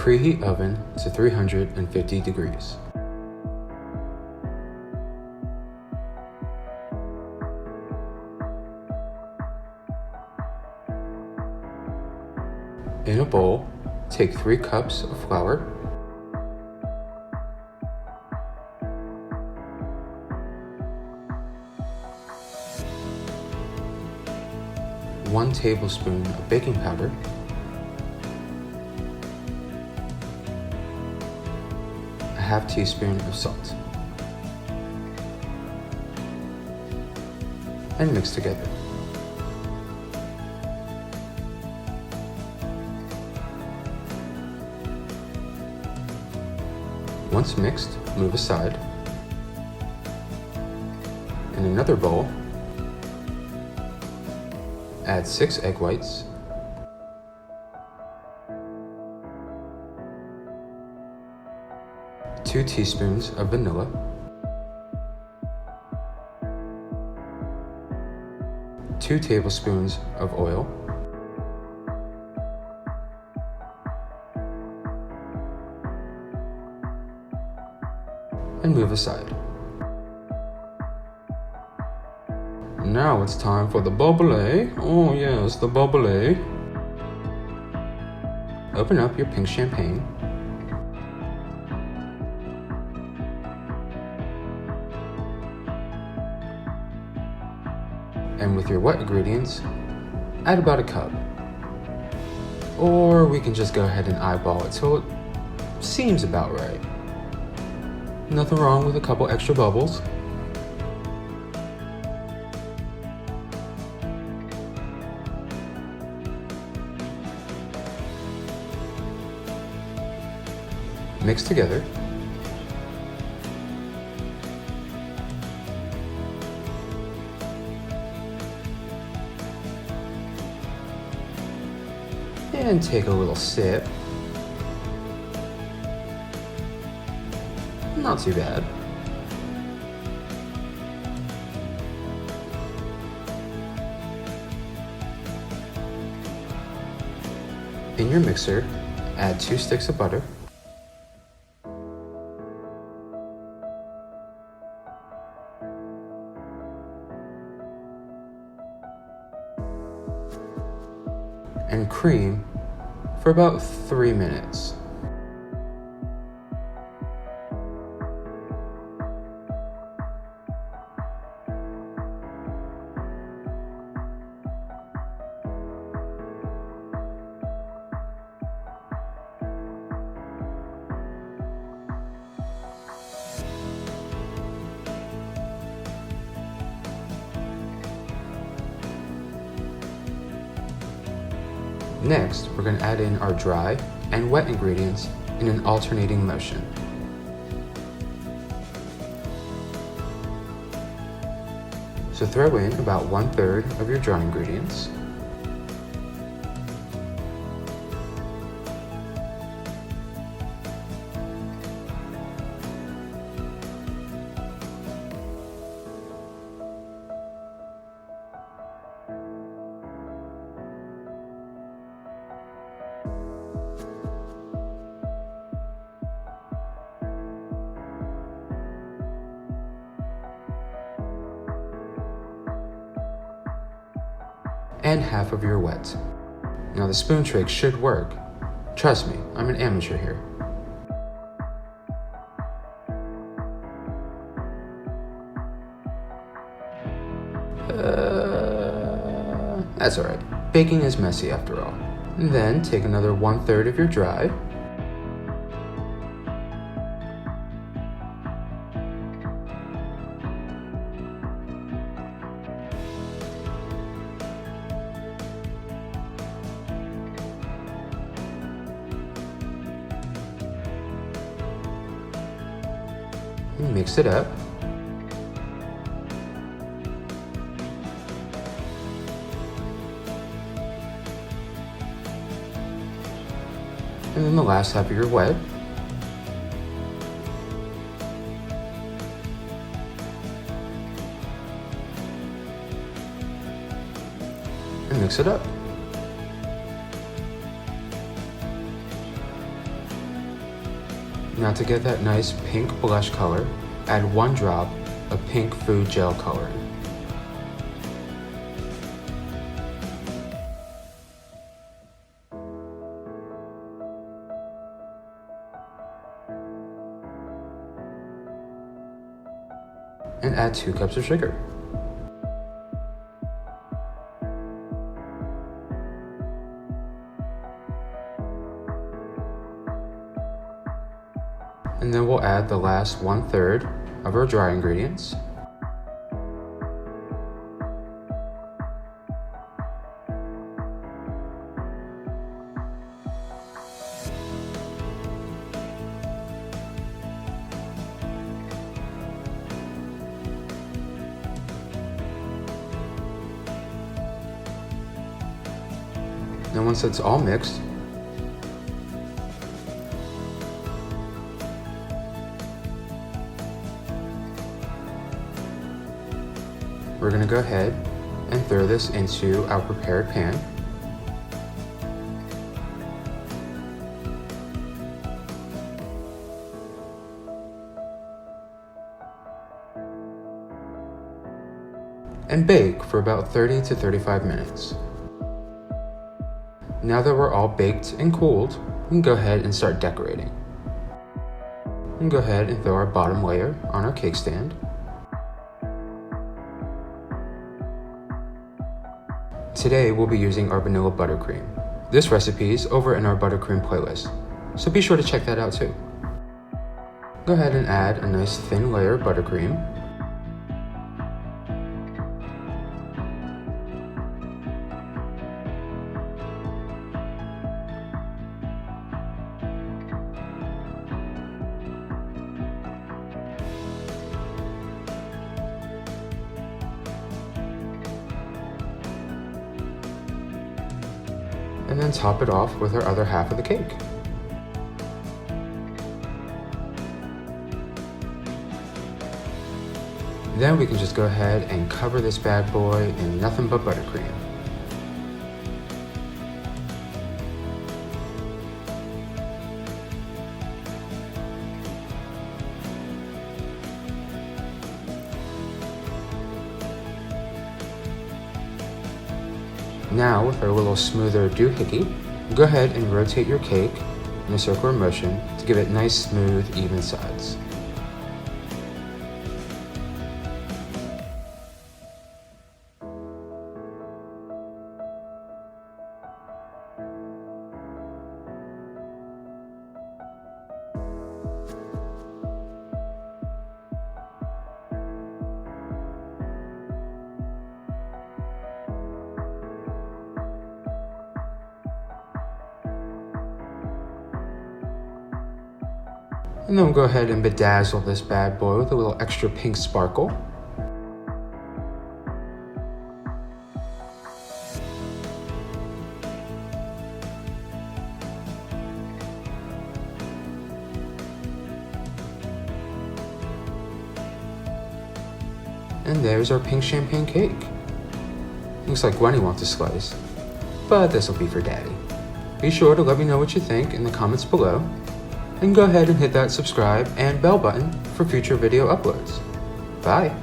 Preheat oven to 350 degrees. In a bowl, take 3 cups of flour, 1 tablespoon of baking powder, a half teaspoon of salt, and mix together. Once mixed, move aside. In another bowl, add 6 egg whites, two teaspoons of vanilla, two tablespoons of oil, and move aside. Now it's time for the bubbly. Oh yes, the bubbly. Open up your pink champagne. And with your wet ingredients, add about a cup. Or we can just go ahead and eyeball it so it seems about right. Nothing wrong with a couple extra bubbles. Mix together. And take a little sip. Not too bad. In your mixer, add 2 sticks of butter, and cream for about 3 minutes. Next, we're going to add in our dry and wet ingredients in an alternating motion. So throw in about 1/3 of your dry ingredients, and half of your wet. Now the spoon trick should work. Trust me, I'm an amateur here. That's alright. Baking is messy after all. And then take another 1/3 of your dry, and mix it up. And then the last half of your wet. And mix it up. Now to get that nice pink blush color, add 1 drop of pink food gel coloring. And add 2 cups of sugar. And then we'll add the last 1/3 of our dry ingredients. Then once it's all mixed, we're going to go ahead and throw this into our prepared pan. And bake for about 30 to 35 minutes. Now that we're all baked and cooled, we can go ahead and start decorating. We can go ahead and throw our bottom layer on our cake stand. Today we'll be using our vanilla buttercream. This recipe is over in our buttercream playlist, so be sure to check that out too. Go ahead and add a nice thin layer of buttercream. And then top it off with our other half of the cake. Then we can just go ahead and cover this bad boy in nothing but buttercream. Now, with our little smoother doohickey, go ahead and rotate your cake in a circular motion to give it nice, smooth, even sides. And then we'll go ahead and bedazzle this bad boy with a little extra pink sparkle. And there's our pink champagne cake. Looks like Gwenny wants a slice, but this will be for Daddy. Be sure to let me know what you think in the comments below. And go ahead and hit that subscribe and bell button for future video uploads. Bye!